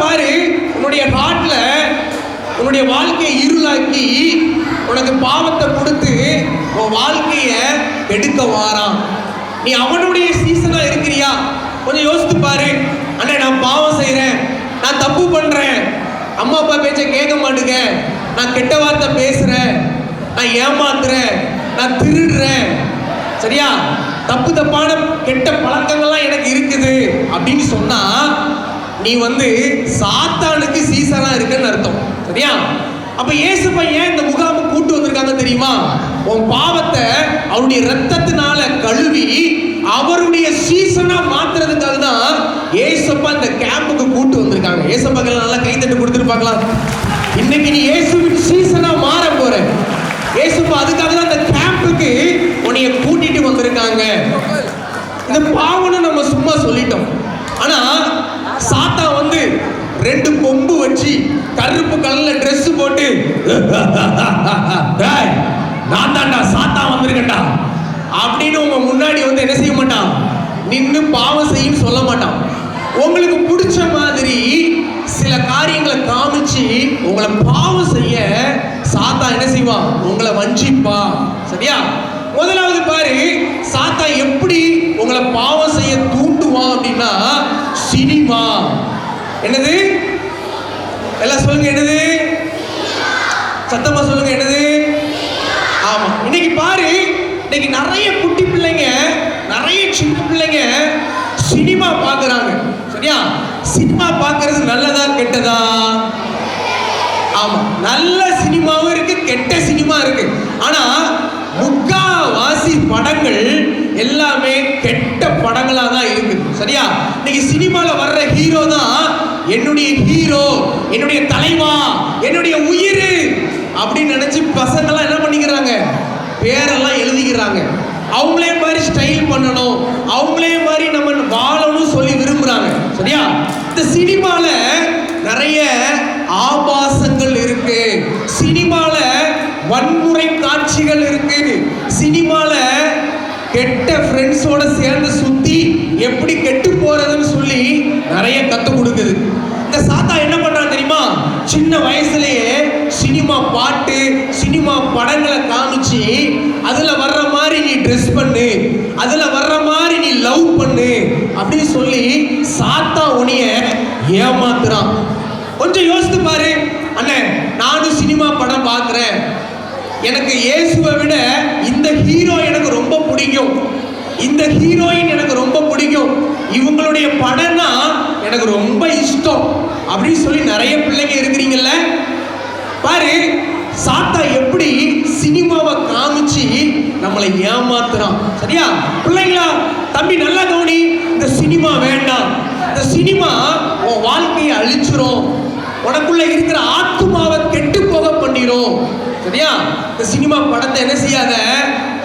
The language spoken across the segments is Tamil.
பாரு, உன்னுடைய ஹார்ட்ல உன்னுடைய வாழ்க்கையை இருளாக்கி உனக்கு பாவத்தை கொடுத்து உன் வாழ்க்கைய எடுக்க வாரான். நீ அவனுடைய சீசனா இருக்கிறியா? கொஞ்சம் யோசித்து பாரு. அண்ணே, நான் பாவம் செய்யறேன், நான் தப்பு பண்றேன், அம்மா அப்பா பேச்ச கேட்க மாட்டேங்க, நான் கெட்ட வார்த்தை பேசுறேன், நான் ஏமாத்துறேன், நான் திருடுறேன், சரியா, தப்பு தப்பான கெட்ட பழக்கங்கள்லாம் எனக்கு இருக்குது அப்படின்னு சொன்னா நீ சாத்தானுக்கு சீசனா இருக்குன்னு அர்த்தம். சரியா? அப்ப இயேசுப்பா ஏன் இந்த முகாமை கூட்டு வந்திருக்காங்க தெரியுமா? உன் பாவத்தை அவருடைய ரத்தத்தினால கழுவி அவருடைய சீசனா மாத்துறதுக்காக தான் இயேசுப்பா இந்த கேம்புக்கு கூட்டு வந்திருக்காங்க. இயேசுப்பாக்கள் நல்லா கைத்தட்டு கொடுத்துருப்பாங்களா? இன்னைக்கு நீ இயேசுவின் சீசனா மாற போற. இயேசுப்பா அதுக்காக தான் இந்த கேம்புக்கு உன்னைய கூட்டிட்டு வந்திருக்காங்க. இந்த பாவம்னு நம்ம சும்மா சொல்லிட்டோம். ஆனா சாத்தா 2 கொம்பு வச்சு கருப்பு கலர்ல Dress போட்டு நான் தான்டா சாத்தா வந்திருக்கேன்டா அப்படின்னு உங்க முன்னாடி என்ன செய்ய மாட்டான், நின்னு பாவம் செய்யும் சொல்ல மாட்டான். உங்களுக்கு பிடிச்ச மாதிரி சில காரியங்களை காமிச்சு உங்களை பாவம் செய்ய சாத்தா என்ன செய்வான், உங்களை வஞ்சிப்பா. சரியா? முதலாவது பாரு, சாத்தா எப்படி உங்களை பாவம் செய்ய தூண்டுவான் அப்படின்னா சினிமா. என்னது? எல்லாம் சொல்லுங்க, என்னது? சத்தமா சொல்லுங்க, என்னது? ஆமா. இன்னைக்கு பாரு, இன்னைக்கு நிறைய குட்டி பிள்ளைங்க, நிறைய சின்ன பிள்ளைங்க சினிமா பார்க்கறாங்க. சரியா? சினிமா பார்க்கறது நல்லதா கெட்டதா? ஆமா, நல்ல சினிமாவும் இருக்கு, கெட்ட சினிமா இருக்கு. ஆனா முக்காவாசி படங்கள் எல்லாமே கெட்ட படங்களா தான் இருக்கு. சரியா? இன்னைக்கு சினிமால வர்ற ஹீரோ தான் என்னுடைய ஹீரோ, என்னுடைய தலைவா, என்னுடைய உயிர் அப்படின்னு நினைச்சு பசங்கள்லாம் என்ன பண்ணிக்கிறாங்க, பேரெல்லாம் எழுதிக்கிறாங்க. அவங்களே மாதிரி ஸ்டைல் பண்ணணும், அவங்களே மாதிரி நம்ம வாழணும் சொல்லி விரும்புறாங்க. சரியா? இந்த சினிமால நிறைய ஆபாசங்கள் இருக்கு, சினிமால வன்முறை காட்சிகள் இருக்கு, சினிமால கெட்ட ஃப்ரெண்ட்ஸோட சேர்ந்து சுத்தி எப்படி கெட்டு போறதுன்னு சொல்லி நிறைய கத்து கொடுக்குது. இந்த சாத்தா என்ன பண்றான் தெரியுமா? சின்ன வயசுலயே சினிமா பாட்டு, சினிமா படங்களை காமிச்சு அதுல வர்ற மாதிரி நீ ட்ரெஸ் பண்ணு, அதுல வர்ற மாதிரி நீ லவ் பண்ணு அப்படின்னு சொல்லி சாத்தா உன்னைய ஏமாத்துறான். கொஞ்சம் யோசித்து பாரு. அண்ணே, நானும் சினிமா படம் பார்க்கிறேன், எனக்கு இயேசுவை விட இந்த ஹீரோ எனக்கு ரொம்ப பிடிக்கும், இந்த ஹீரோயின் எனக்கு ரொம்ப பிடிக்கும், இவங்களுடைய படம்னா எனக்கு ரொம்ப இஷ்டம் அப்படின்னு சொல்லி நிறைய பிள்ளைங்க இருக்கிறீங்கல்ல. பாரு, சாத்தா எப்படி சினிமாவை காமிச்சு நம்மளை ஏமாத்துறான். சரியா? பிள்ளைங்களா, தம்பி நல்லா கவனி. இந்த சினிமா வேண்டாம். இந்த சினிமா உன் வாழ்க்கையை அழிச்சிரும், உனக்குள்ள இருக்கிற ஆத்துமாவை கெட்டு போக பண்ணிரும். சரியா? இந்த சினிமா படத்தை என்ன செய்யாத,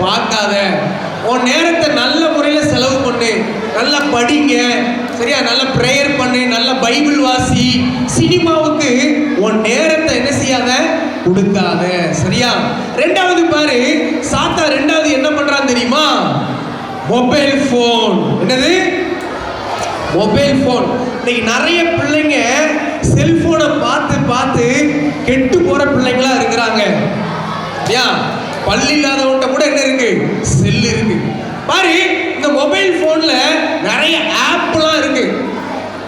பார்க்காத. உன் நேரத்தை நல்ல முறையில் செலவு பண்ணு, நல்லா படிங்க. சரியா? நல்ல பிரேயர் பண்ணு, நல்ல பைபிள் வாசி. சினிமாவுக்கு உன் நேரத்தை என்ன செய்யாத, கொடுக்காத. சரியா? ரெண்டாவது பாரு, சாத்தா ரெண்டாவது என்ன பண்றான் தெரியுமா? Mobile phone. என்னது? Mobile phone. இன்னைக்கு நிறைய பிள்ளைங்க செல்போனை பார்த்து பார்த்து கெட்டு போற பிள்ளைங்களா இருக்கிறாங்க. பள்ளி இல்லாதவன்ட்ட கூட என்ன இருக்கு, செல் இருக்கு. பாரு, இந்த மொபைல் போன்ல நிறைய ஆப்லாம் இருக்கு.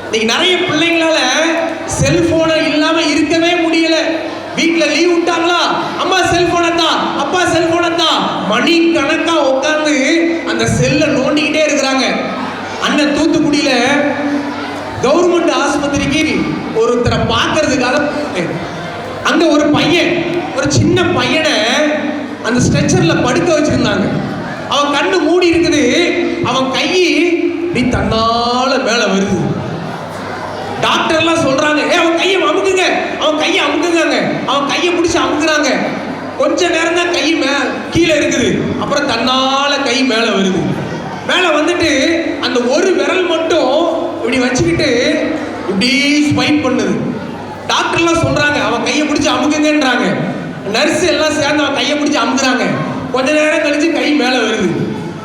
இன்னைக்கு நிறைய பிள்ளைங்களால செல்போனை இல்லாம இருக்கவே முடியல. வீட்டுல லீவ் விட்டாங்களா, அம்மா செல்போனை தான், அப்பா செல்போனை தான், மணி கணக்கா உட்கார்ந்து அந்த செல்லை நோண்டிக்கிட்டே இருக்கிறாங்க. அண்ணன் தூத்துக்குடியில கவர்மெண்ட் ஆஸ்பத்திரிக்கு ஒருத்தரை பார்க்கறதுக்காக அங்க ஒரு பையன், ஒரு சின்ன பையனை அந்த ஸ்ட்ரெச்சர்ல படுக்க வச்சிருந்தாங்க. அவன் கண்ணு மூடி இருக்குது, அவன் கை இப்படி தன்னால மேல வருது. டாக்டர் எல்லாம் சொல்றாங்க, அவன் கையை அமுக்குங்க, அவன் கையை அமுக்குங்க. அவன் கையை பிடிச்சி அமுக்குறாங்க. கொஞ்ச நேரம் தான் கை கீழே இருக்குது, அப்புறம் தன்னால கை மேல வருது. மேல வந்துட்டு அந்த ஒரு விரல் மட்டும் இப்படி வச்சுக்கிட்டு இப்படி ஸ்வைப் பண்ணுது. டாக்டர் எல்லாம் சொல்றாங்க, அவன் கையை பிடிச்சி அமுக்குங்கன்றாங்க. நர்ஸ் எல்லாம் சேர்ந்து அவன் கையை பிடிச்சி அமுக்குறாங்க. கொஞ்ச நேரம் கழிச்சு கை மேல வருது,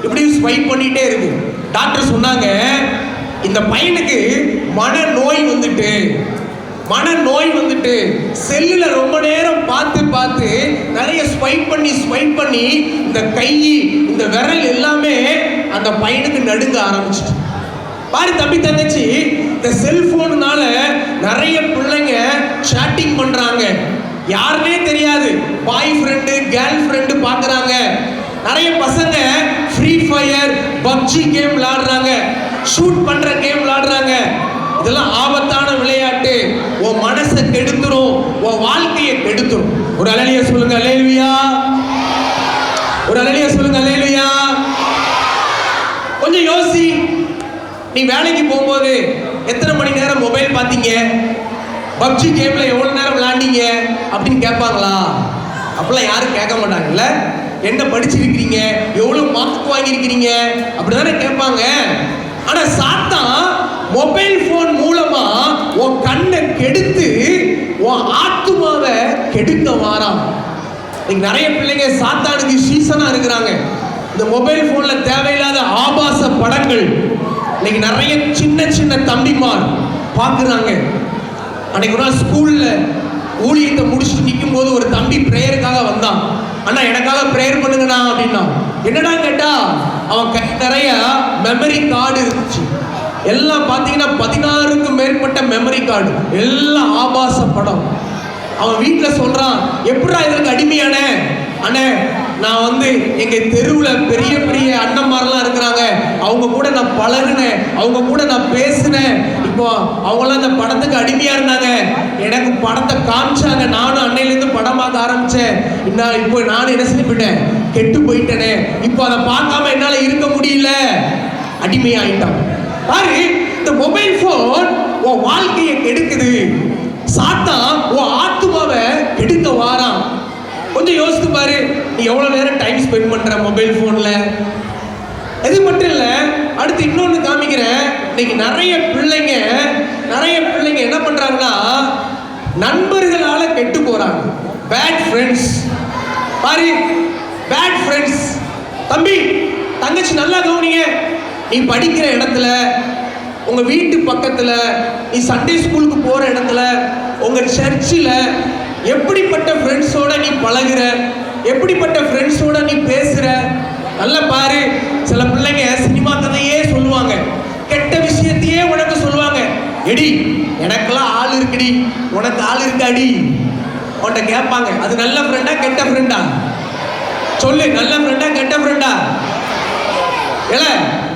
இப்படி ஸ்வைப் பண்ணிட்டே இருக்கு. டாக்டர் சொன்னாங்க, இந்த பையனுக்கு மன நோய் வந்துட்டு, மனநோய் வந்துட்டு செல்லுல ரொம்ப நேரம் பார்த்து நிறைய ஸ்வைப் பண்ணி இந்த கை இந்த விரல் எல்லாமே அந்த பையனுக்கு நடுங்க ஆரம்பிச்சிட்டு. பாரு தம்பி தங்கச்சி, இந்த செல்போனுனால நிறைய பிள்ளைங்க சாட்டிங் பண்றாங்க, யாருமே தெரியாது, பாய் ஃப்ரெண்டு கேர்ள் ஃப்ரெண்டு பாக்குறாங்க. நிறைய பசங்க ஃப்ரீ ஃபயர் பப்ஜி கேம் விளையாடுறாங்க, ஷூட் பண்ற கேம் விளையாடுறாங்க. இதெல்லாம் ஆபத்தான விளையாட்டு. உன் மனசை கெடுத்துரும், உன் வாழ்க்கையை கெடுத்துரும். ஒரு அல்லேலூயா சொல்லுங்க. அல்லேலூயா. ஒரு அல்லேலூயா சொல்லுங்க. அல்லேலூயா. கொஞ்சம் யோசி. நீ வேலைக்கு போகும்போது எத்தனை மணி நேரம் மொபைல் பார்த்தீங்க, பப்ஜி கேம்ல எவ்வளவு நேரம் விளையாண்டீங்க அப்படின்னு கேட்பாங்களா? அப்பெல்லாம் யாரும் கேட்க மாட்டாங்கல்ல. என்ன படிச்சிருக்கிறீங்க, எவ்வளவு மார்க் வாங்கியிருக்கிறீங்க அப்படிதானே கேட்பாங்க. ஆனா சாத்தான் மொபைல் போன் மூலமா உன் கண்ணை கெடுத்து உன் ஆத்துமாவை கெடுக்க வாரான். இன்னைக்கு நிறைய பிள்ளைங்க சாத்தானுக்கு சீசனா இருக்கிறாங்க. இந்த மொபைல் போன்ல தேவையில்லாத ஆபாச படங்கள் இன்னைக்கு நிறைய சின்ன தம்பிமார் பார்க்குறாங்க. அன்னைக்கு ஒரு நாள் ஸ்கூல்ல ஊழியத்தை முடிச்சுட்டு நிற்கும் போது ஒரு தம்பி பிரேயருக்காக வந்தான். அண்ணா எனக்காக பிரேயர் பண்ணுங்கண்ணா அப்படின்னா. என்னடா கேட்டா, அவன் கை நிறைய மெமரி கார்டு இருந்துச்சு. எல்லாம் பார்த்தீங்கன்னா 16க்கும் மேற்பட்ட மெமரி கார்டு, எல்லாம் ஆபாச படம். அவன் வீட்டில் சொல்றான், எப்படா இதற்கு அடிமையான அண்ணே, நான் வந்து எங்க தெருவில் பெரிய பெரிய அண்ணன்மாரெல்லாம் இருக்கிறாங்க, அவங்க கூட நான் பழகுனேன், அவங்க கூட நான் பேசினேன். இப்போ அவங்களாம் அந்த படத்துக்கு அடிமையா இருந்தாங்க, எனக்கு படத்தை காமிச்சாங்க, நானும் அன்னையிலேருந்து படம் பார்க்க ஆரம்பிச்சேன். இப்போ நானும் என்ன செஞ்சுட்டேன், கெட்டு போயிட்டேனே, இப்போ அதை பார்க்காம என்னால் இருக்க முடியல, அடிமையாயிட்டான். பாரு, இந்த மொபைல் போன் உன் வாழ்க்கையை கெடுக்குது. சாத்தான் உன் ஆத்துமாவை கெடுக்க வாரான். கொஞ்சம் யோசித்து பாரு, நீ எவ்வளவு நேரம் டைம் ஸ்பெண்ட் பண்ற மொபைல் போன்ல. இது மட்டும் இல்ல, அடுத்து இன்னொன்னு காமிக்கிறேன். இன்னைக்கு நிறைய பிள்ளைங்க என்ன பண்றாங்கன்னா, நண்பர்களால கெட்டு போறாங்க. Bad friends. பாரு, பேட் ஃப்ரெண்ட்ஸ். தம்பி தங்கச்சி நல்லா கவனிங்க. நீ படிக்கிற இடத்துல, உங்க வீட்டு பக்கத்துல, நீ சண்டே ஸ்கூலுக்கு போற இடத்துல, உங்க சர்ச்சில் எப்படிப்பட்ட ஃப்ரெண்ட்ஸோட நீ பழகுற, எப்படிப்பட்ட ஃப்ரெண்ட்ஸோட நீ பேசுற, நல்லா பாரு. சில பிள்ளைங்க சினிமா கதையே சொல்லுவாங்க, கெட்ட விஷயத்தையே உனக்கு சொல்லுவாங்க. எடி எனக்கெல்லாம் ஆள் இருக்குடி, உனக்கு ஆள் இருக்காடி உன்கிட்ட கேட்பாங்க. அது நல்ல ஃப்ரெண்டா கெட்ட ஃப்ரெண்டா சொல்லு, நல்ல ஃப்ரெண்டா கெட்ட ஃப்ரெண்டா? இல்ல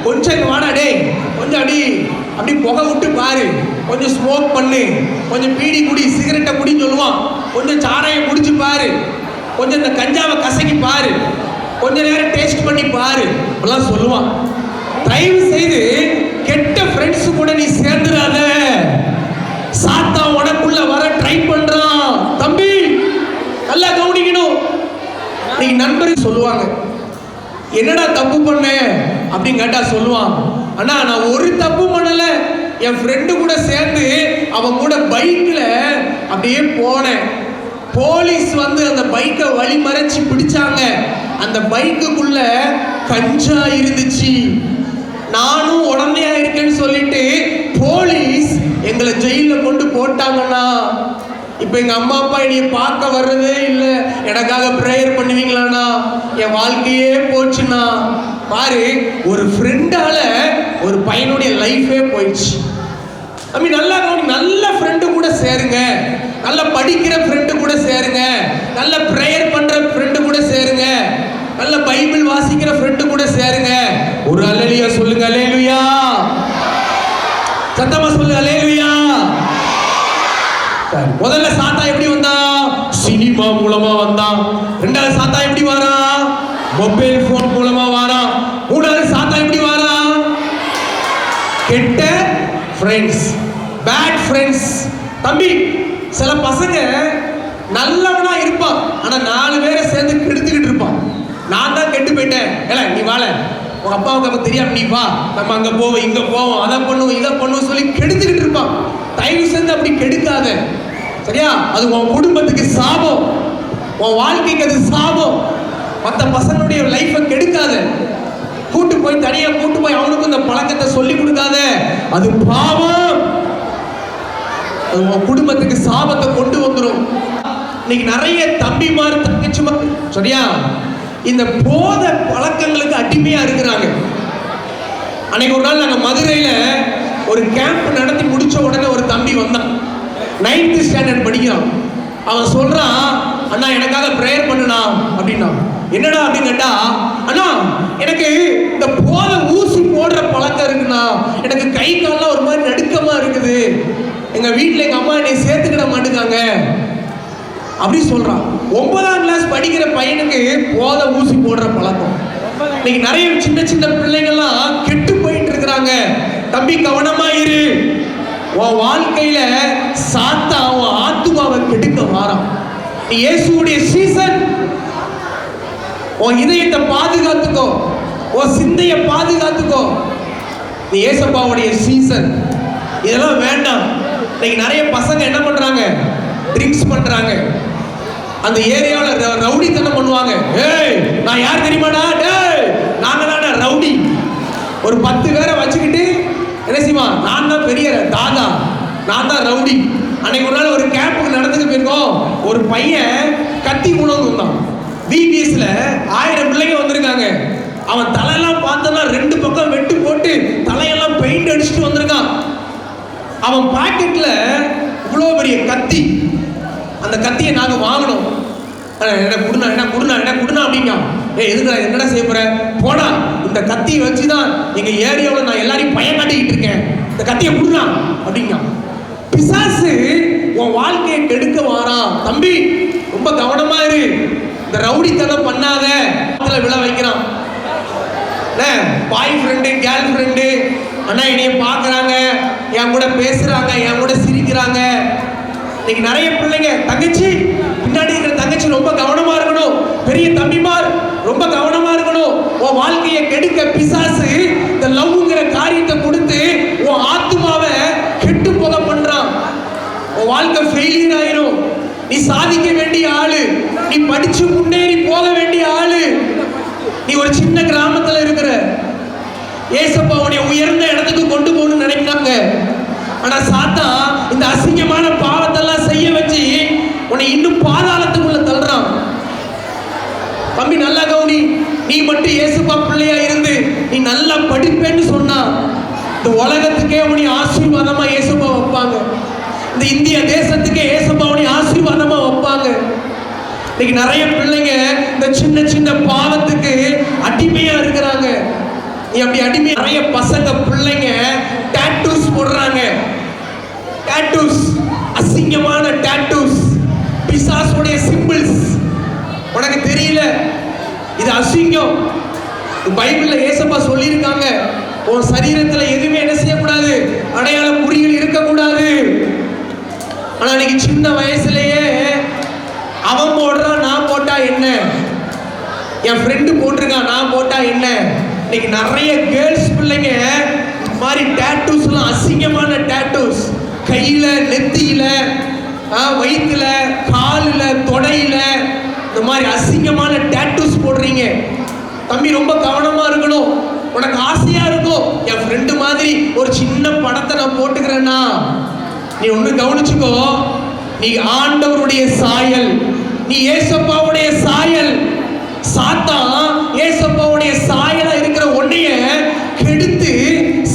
கொஞ்சம் வாடா டே, கொஞ்சம் அப்படி புகை விட்டு பாரு, கொஞ்சம் ஸ்மோக் பண்ணு, கொஞ்சம் பீடி குடி, சிகரெட்டை குடின்னு சொல்லுவான். கொஞ்சம் சாராயம் குடிச்சு பாரு, கொஞ்சம் இந்த கஞ்சாவை கசக்கி பாரு, கொஞ்ச நேரம் டேஸ்ட் பண்ணி பாரு அப்படிலாம் சொல்லுவான். தயவு செய்து கெட்ட ஃப்ரெண்ட்ஸ் கூட நீ சேர்ந்துடாத. சாத்தான் உனக்குள்ள வர ட்ரை பண்றான். தம்பி நல்லா கவனிக்கணும். நீங்க நண்பர்கள் சொல்லுவாங்க, என்னடா தப்பு பண்ண அப்படின்னு கேட்டா சொல்லுவான், அண்ணா நான் ஒரு தப்பு பண்ணல, என் ஃப்ரெண்டு கூட சேர்ந்து அவன் கூட பைக்ல அப்படியே போனேன், போலீஸ் வந்து அந்த பைக்கை வழி மறைச்சு பிடிச்சாங்க, அந்த பைக்குக்குள்ள கஞ்சா இருந்துச்சு, நானும் உடனே இருக்கேன்னு சொல்லிட்டு போலீஸ் எங்களை ஜெயில கொண்டு போட்டாங்கண்ணா. இப்போ எங்க அம்மா அப்பா என்னைய பார்க்க வர்றதே இல்லை, எனக்காக பிரேயர் பண்ணுவீங்களாண்ணா? என் வாழ்க்கையே போச்சுண்ணா. பாரு, ஒரு ஃப்ரெண்டால ஒரு பையனுடைய லைஃபே போயிடுச்சு. அப்படி நல்லா நல்ல ஃப்ரெண்டு கூட சேருங்க, நல்ல படிக்கிற ஃப்ரெண்டு கூட சேருங்க, நல்ல பிரேயர் பண்ற ஃப்ரெண்டு கூட சேருங்க, நல்ல பைபிள் வாசிக்கிற ஃப்ரெண்டு கூட சேருங்க. ஒரு அல்லேலூயா சொல்லுங்க. அல்லேலூயா. சத்தமா சொல்லுங்க. அல்லேலூயா. முதல்ல சாத்தா எப்படி வந்தா? சினிமா மூலமா வந்தான். ரெண்டாவது சாத்தா எப்படி வாரா? மொபைல் போன் மூலமா வாரா. மூணாவது சாத்தா எப்படி வாரா? கெட்ட ஃப்ரெண்ட்ஸ், பேட் ஃப்ரெண்ட்ஸ். தம்பி சில பசங்க நல்லவனா இருப்பான், ஆனா 4 பேரை சேர்ந்து கெடுத்துக்கிட்டு இருப்பான். நான் தான் கெட்டு போயிட்டேன், இல்ல நீ வாழ, உங்க அப்பாவுக்கு அப்ப தெரியாம நீ வா, நம்ம அங்க போவோம் இங்க போவோம், அதை பண்ணுவோம் இதை பண்ணுவோம் சொல்லி கெடுத்துக்கிட்டு இருப்பான். தயவு செஞ்சு அப்படி கெடுக்காத, சரியா? அது உன் குடும்பத்துக்கு சாபம், உன் வாழ்க்கைக்கு அது சாபம். மற்ற பசங்களுடைய லைஃபை கெடுக்காத. கூட்டு போய் தனியா கூட்டு போய் அவனுக்கு இந்த பழக்கத்தை சொல்லி கொடுக்காத, அது பாவம். அது உன் குடும்பத்துக்கு சாபத்தை கொண்டு வந்துடும். இன்னைக்கு நிறைய தம்பிமார் தங்கச்சிமார் சரியா இந்த போத பழக்கங்களுக்கு அடிமையா இருக்கிறாங்க. அன்னைக்கு ஒரு நாள் நாங்க மதுரையில ஒரு கேம்ப் நடத்தி முடிச்ச உடனே ஒரு தம்பி வந்தான், 9th ஸ்டாண்டர்ட் படிக்கிறான். அவன் சொல்றான், அண்ணா எனக்காக பிரேயர் பண்ணுனா அப்படின்னா. என்னடா அப்படின்னு கேட்டா, அண்ணா எனக்கு இந்த போத ஊசி போடுற பழக்கம் இருக்குண்ணா, எனக்கு கை கால்லாம் ஒரு மாதிரி நடுக்கமா இருக்குது, எங்க வீட்டுல எங்க அம்மா என்னை சேர்த்துக்கிட மாட்டேங்காங்க அப்படி சொல்றான். 9ஆம் கிளாஸ் படிக்கிற பையனுக்கு போத ஊசி போடுற பழக்கம். இன்னைக்கு நிறைய சின்ன சின்ன பிள்ளைங்கள்லாம் கெட்டு போயிட்டு இருக்கிறாங்க. தம்பி கவனமா இரு, உன் வாழ்க்கையில சாத்தான் உன் ஆத்துமாவை கெடுக்க வாரான். நீ இயேசுவுடைய சீசன், உன் இதயத்தை பாதுகாத்துக்கோ, உன் சிந்தையை பாதுகாத்துக்கோ. நீ ஏசப்பாவுடைய சீசன். இதெல்லாம் வேண்டாம். இன்னைக்கு நிறைய பசங்க என்ன பண்றாங்க, ட்ரிங்க்ஸ் பண்றாங்க, அந்த ஏரியாவில் ரவுடித்தனம் பண்ணுவாங்க. ஏய் நான் யார் தெரியுமாடா, டேய் நாங்க தானே ரவுடி. ஒரு 10 பேரை வச்சுக்கிட்டு என்ன செய்வான், நான் தான் பெரிய தாதா, நான் தான் ரவுடி. அன்னைக்கு ஒரு நாள் ஒரு கேம்புக்கு நடந்துட்டு போயிருக்கோம். ஒரு பையன் கத்தி உணவு வந்தான். பிபிஎஸ்ல 1000 பிள்ளைங்க வந்திருக்காங்க. அவன் தலையெல்லாம் பார்த்தோன்னா 2 பக்கம் வெட்டு போட்டு தலையெல்லாம் பெயிண்ட் அடிச்சுட்டு வந்திருக்கான். அவன் பாக்கெட்ல இவ்வளோ பெரிய கத்தி. அந்த கத்தியை நாங்கள் வாங்கணும். என்ன குடுனா என்ன குடுனா என்ன குடுனா அப்படிங்க. எதுக்கு என்னடா செய்ய போற, போடா இந்த கத்தியை வச்சுதான் எங்க ஏரியாவில் நான் எல்லாரையும் பயம் காட்டிக்கிட்டு இருக்கேன், இந்த கத்தியை குடுனா அப்படிங்க. பிசாசு உன் வாழ்க்கையை கெடுக்க வாரான். தம்பி ரொம்ப கவனமா இரு, இந்த ரவுடித்தனம் பண்ணாத. விழ வைக்கிறான். பாய் ஃப்ரெண்டு கேர்ள் ஃப்ரெண்டு அண்ணா என்னைய பார்க்குறாங்க, என் கூட பேசுறாங்க, என் கூட சிரிக்கிறாங்க. இன்னைக்கு நிறைய பிள்ளைங்க, தங்கச்சி பின்னாடி இருக்கிற தங்கச்சி ரொம்ப கவனமா இருக்கணும், பெரிய தம்பிமார் ரொம்ப கவனமா இருக்கணும். உன் வாழ்க்கையை கெடுக்க பிசாசு இந்த லவ்ங்கிற காரியத்தை கொடுத்து உன் ஆத்துமாவை கெட்டு போக பண்றான். உன் வாழ்க்கை ஃபெயிலியர் ஆயிரும். நீ சாதிக்க வேண்டிய ஆளு, நீ படிச்சு முன்னேறி போக வேண்டிய ஆளு. நீ ஒரு சின்ன கிராமத்துல இருக்கிற, ஏசப்பா உன்னை உயர்ந்த இடத்துக்கு கொண்டு போகணும்னு நினைக்கிறாங்க. ஆனா சாத்தா இந்த அசிங்கமான பாவத்தெல்லாம் செய்ய வச்சு உன்னை இன்னும் பாதாளத்துக்குள்ள தள்ளுறான். தம்பி நல்லா கவனி, நீ மட்டும் ஏசப்பா பிள்ளையா இருந்து நீ நல்லா படிப்பேன்னு சொன்னா இந்த உலகத்துக்கே உன்னை ஆசீர்வாதமா ஏசப்பா வைப்பாங்க. இந்த இந்திய தேசத்துக்கே ஏசப்பா உன்னை ஆசீர்வாதமா வைப்பாங்க. இன்னைக்கு நிறைய பிள்ளைங்க இந்த சின்ன சின்ன பாவத்துக்கு அடிமையா இருக்கிறாங்க. நீ அப்படி அடிமை. நிறைய பசங்க பிள்ளைங்க டாட்டூஸ் போடுறாங்க. டாட்டூஸ், அசிங்கமான டாட்டூஸ், பிசாசுடைய சிம்பிள்ஸ். உனக்கு தெரியல இது அசிங்கம். பைபிள்ல ஏசப்பா சொல்லியிருக்காங்க, உன் சரீரத்துல எதுவுமே என்ன செய்யக்கூடாது, அடையாள குறிகள் இருக்கக்கூடாது. ஆனா இன்னைக்கு சின்ன வயசுலயே அவன் போடுறான், நான் போட்டா என்ன, என் ஃப்ரெண்டு போட்டிருக்கான் நான் போட்டா என்ன. இன்னைக்கு நிறைய கேர்ள்ஸ் பிள்ளைங்க மாதிரி டாட்டூஸ்லாம், அசிங்கமான டாட்டூஸ், கையில, நெத்தியில, வயிற்றுல, காலில், தொடையில, இந்த மாதிரி அசிங்கமான டாட்டூஸ் போடுறீங்க. தம்பி ரொம்ப கவனமா இருக்கணும். உனக்கு ஆசையா இருக்கும், என் ஃப்ரெண்டு மாதிரி ஒரு சின்ன படத்தை நான் போட்டுக்கிறேன்னா, நீ ஒன்று கவனிச்சுக்கோ, நீ ஆண்டவருடைய சாயல், நீ ஏசப்பாவுடைய சாயல். சாத்தான் ஏசப்பாவுடைய சாயலா இருக்கிற ஒன்னைய கெடுத்து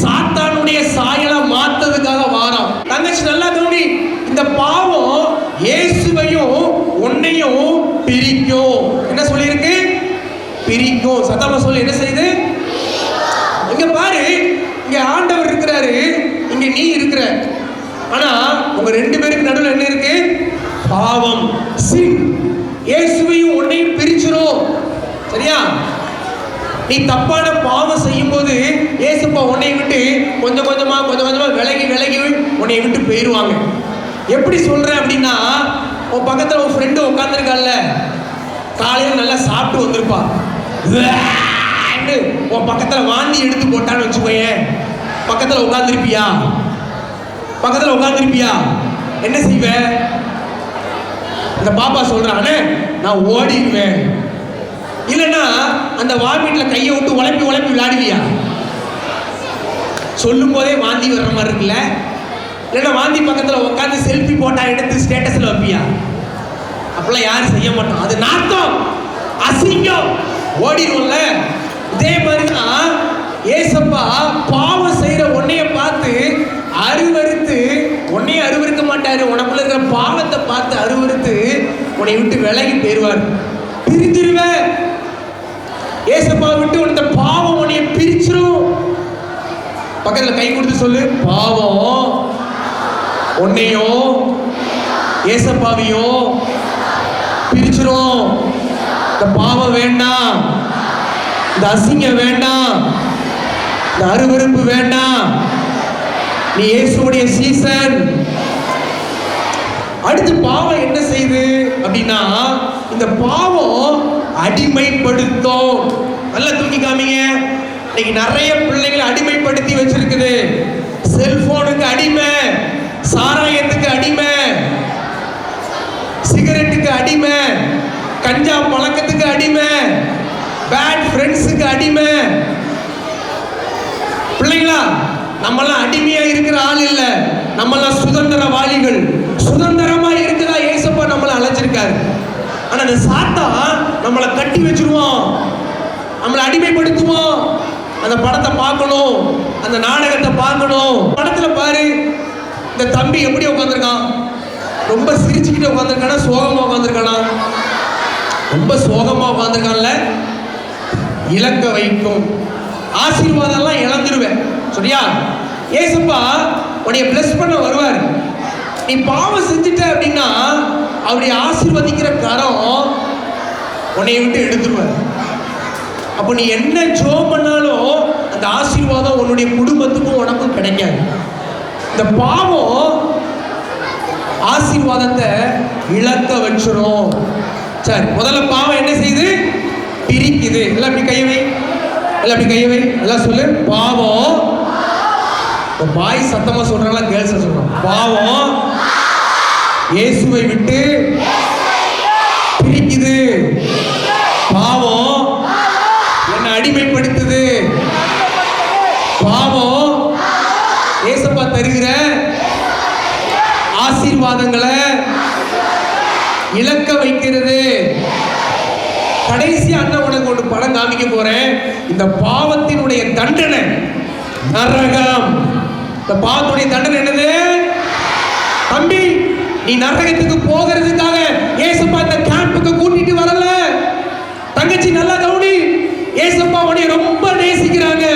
சாத்தானுடைய சாயலா மாத்ததுக்காக வாரான். தங்கச்சி நல்லா கவனி, இந்த பாவம் இயேசுவையும் உன்னையும் பிரிக்கும். என்ன சொல்லியிருக்கு, பிரிக்கும். சத்தமா சொல்லி, என்ன செய்யுது? இங்க பாரு, இங்க ஆண்டவர் இருக்கிறாரு, இங்க நீ இருக்கிற. ஆனா உங்க 2 பேருக்கு நடுவில் என்ன இருக்கு? பாவம், சின். இயேசுவையும் உன்னையும் பிரிச்சிரும். சரியா? நீ தப்பான பாவம் செய்யும் போது இயேசுப்பா உன்னை விட்டு கொஞ்சம் கொஞ்சமா விலகி விலகி உன்னை விட்டு போயிடுவாங்க. எப்படி சொல்றேன் அப்படின்னா, உன் பக்கத்துல உன் ஃப்ரெண்டு உட்காந்துருக்கால, காலையில் நல்லா சாப்பிட்டு வந்திருப்பா, உன் பக்கத்துல வாந்தி எடுத்து போட்டான்னு வச்சுக்கோயேன், பக்கத்துல உட்காந்துருப்பியா? பக்கத்துல உட்காந்துருப்பியா? என்ன செய்வ? இந்த பாப்பா சொல்றானே, நான் ஓடிடுவேன். இல்லைன்னா அந்த வாமிட்ல கையை விட்டு உழப்பி விளையாடுவியா? சொல்லும் போதே வாந்தி வர்ற மாதிரி இருக்குல்ல, இல்லைன்னா வாந்தி பக்கத்துல உட்காந்து செல்ஃபி போட்டா எடுத்து ஸ்டேட்டஸ்ல வைப்பியா? அப்பெல்லாம் யாரும் செய்ய மாட்டோம். அது நாத்தம், அசிங்கம், ஓடிடும்ல. இதே மாதிரிதான் ஏசப்பா பாவம் செய்யற உன்னைய பார்த்து அருவருத்து, உன்னைய அருவருக்க மாட்டாரு, உனக்குள்ள இருக்கிற பாவத்தை பார்த்து அருவருத்து உன்னை விட்டு விலகி போயிருவார். பிரிஞ்சிருவ. ஏசப்பா விட்டு உன்ன பாவம் உன்னைய பிரிச்சிரும். பக்கத்துல கை கொடுத்து சொல்லு, பாவம் உன்னையும் ஏசப்பாவையும் பிரிச்சிரும். இந்த பாவம் வேண்டாம், இந்த அசிங்கம் வேண்டாம், இந்த அருவருப்பு வேண்டாம். நீ இயேசுவுடைய சீசன். அடுத்து பாவம் என்ன செய்யுது அப்படின்னா, இந்த பாவம் அடிமைப்படுத்தும். நல்லா தூக்கி காமிங்க. இன்னைக்கு நிறைய பிள்ளைங்களை அடிமைப்படுத்தி வச்சிருக்குது. செல்போனுக்கு அடிமை, சாராயத்துக்கு அடிமை, சிகரெட்டுக்கு அடிமை, கஞ்சா பழக்கத்துக்கு அடிமை, பேட் ஃப்ரெண்ட்ஸுக்கு அடிமை. பிள்ளைங்களா, நம்மெல்லாம் அடிமையா இருக்கிற ஆள் இல்ல, நம்மெல்லாம் சுதந்திரவாளிகள். சுதந்திரமா இருக்குதா ஏசப்பா நம்மளை அழைச்சிருக்காரு. ஆனா அந்த சாத்தான் நம்மளை கட்டி வச்சிருவோம், நம்மளை அடிமைப்படுத்துவோம். அந்த படத்தை பார்க்கணும், அந்த நாடகத்தை பார்க்கணும். படத்துல பாரு, இந்த தம்பி எப்படி உட்காந்துருக்கான்? ரொம்ப சிரிச்சுக்கிட்டு உட்காந்துருக்கானா, சோகமா உட்காந்துருக்கானா? ரொம்ப சோகமா உட்காந்துருக்கான்ல. இழக்க வைக்கும். ஆசீர்வாதம் எல்லாம் இழந்துருவேன் சரியா? ஏசப்பா உன்னைய பிளஸ் பண்ண வருவார். நீ பாவம் செஞ்சுட்ட அப்படின்னா அவருடைய ஆசீர்வதிக்கிற கரம் உன்னைய விட்டு எடுத்துருவார். அப்போ நீ என்ன ஜோம் பண்ணாலும் அந்த ஆசீர்வாதம் உன்னுடைய குடும்பத்துக்கும் உனக்கும் கிடைக்காது. இந்த பாவம் ஆசீர்வாதத்தை இழக்க வச்சிரும். சரி, முதல்ல பாவம் என்ன செய்யுது? பிரிக்குது. எல்லாம் அப்படி கையவை, எல்லாம் அப்படி கையவை, எல்லாம் சொல்லு. பாவம், பாய் சத்தமா சொல்றாங்களா கேர்ள்ஸ் சொல்றாங்க? பாவம் இயேசுவை விட்டு பிரிக்குது. பாவம் என்னை அடிமைப்படுத்துது. பாவம் ஏசப்பா தருகிற ஆசீர்வாதங்களை இழக்க வைக்கிறது. கடைசி அண்ணன் உனக்கு ஒரு படம் காமிக்க போறேன். இந்த பாவத்தினுடைய தண்டனை நரகம். இந்த பாவத்துடைய தண்டனை என்னது? தம்பி, நீ நரகத்துக்கு போகிறதுக்காக ஏசப்பா இந்த கேம்புக்கு கூட்டிட்டு வரல. தங்கச்சி நல்லா கவுனி, ஏசப்பா உன்னை ரொம்ப நேசிக்கிறாங்க.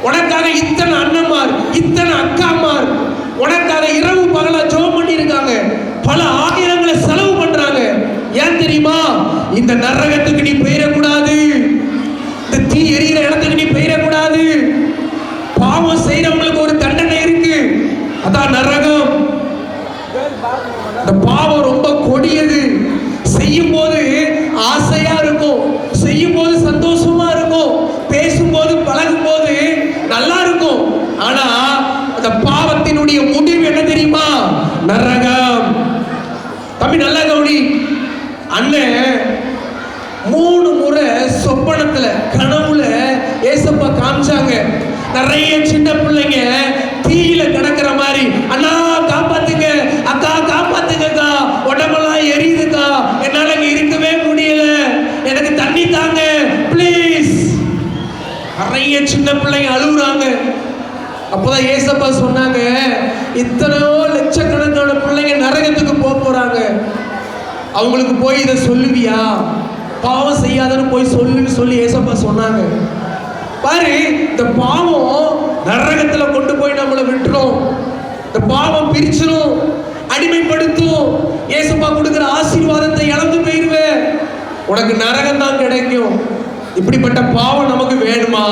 உனக்காக இத்தனை அண்ணன்மார், இத்தனை அக்காமார் உனக்காக இரவு பகலா ஜெபம் பண்ணி இருக்காங்க. பல ஆயிரங்களை செலவு பண்றாங்க. ஏன் தெரியுமா? இந்த நரகத்துக்கு நீ போயிடக்கூடாது, இந்த தீ எரிகிற இடத்துக்கு நீ போயிடக்கூடாது. பாவம் செய்யறவங்களுக்கு ஒரு தண்டனை இருக்கு, அதான் நரகம். இந்த பாவம் ரொம்ப கொடியது. செய்யும் போது ஆசையா இருக்கும், செய்யும் போது சந்தோஷமா இருக்கும், பேசும்போது பழகும் போது நல்லா இருக்கும். ஆனா அந்த பாவத்தினுடைய முடிவு என்ன தெரியுமா? நரகம். தம்பி நல்லா கவனி. அண்ணன் 3 முறை சொப்பனத்துல கனவுல ஏசப்பா காமிச்சாங்க. நிறைய சின்ன பிள்ளைங்க தீயில கிடக்கிற மாதிரி, அண்ணா காப்பாத்துங்க, அக்கா காப்பாத்துங்கக்கா, உடம்பெல்லாம் எரியுதுக்கா, என்னால இங்க இருக்கவே முடியல, எனக்கு தண்ணி தாங்க ப்ளீஸ். நிறைய சின்ன பிள்ளைங்க அழுகுறாங்க. அப்போதான் ஏசப்பா சொன்னாங்க, இத்தனையோ லட்சக்கணக்கான பிள்ளைங்க நரகத்துக்கு போறாங்க, அவங்களுக்கு போய் இதை சொல்லுவியா? பாவம் செய்யாதன்னு போய் சொல்லுன்னு சொல்லி ஏசப்பா சொன்னாங்க. பாரு, இந்த பாவம் நரகத்துல கொண்டு போய் நம்மளை விட்டுரும். இந்த பாவம் பிரிச்சிரும், அடிமைப்படுத்தும். ஏசப்பா கொடுக்கிற ஆசீர்வாதத்தை இழந்து போயிருவேன். உனக்கு நரகம் தான் கிடைக்கும். இப்படிப்பட்ட பாவம் நமக்கு வேணுமா?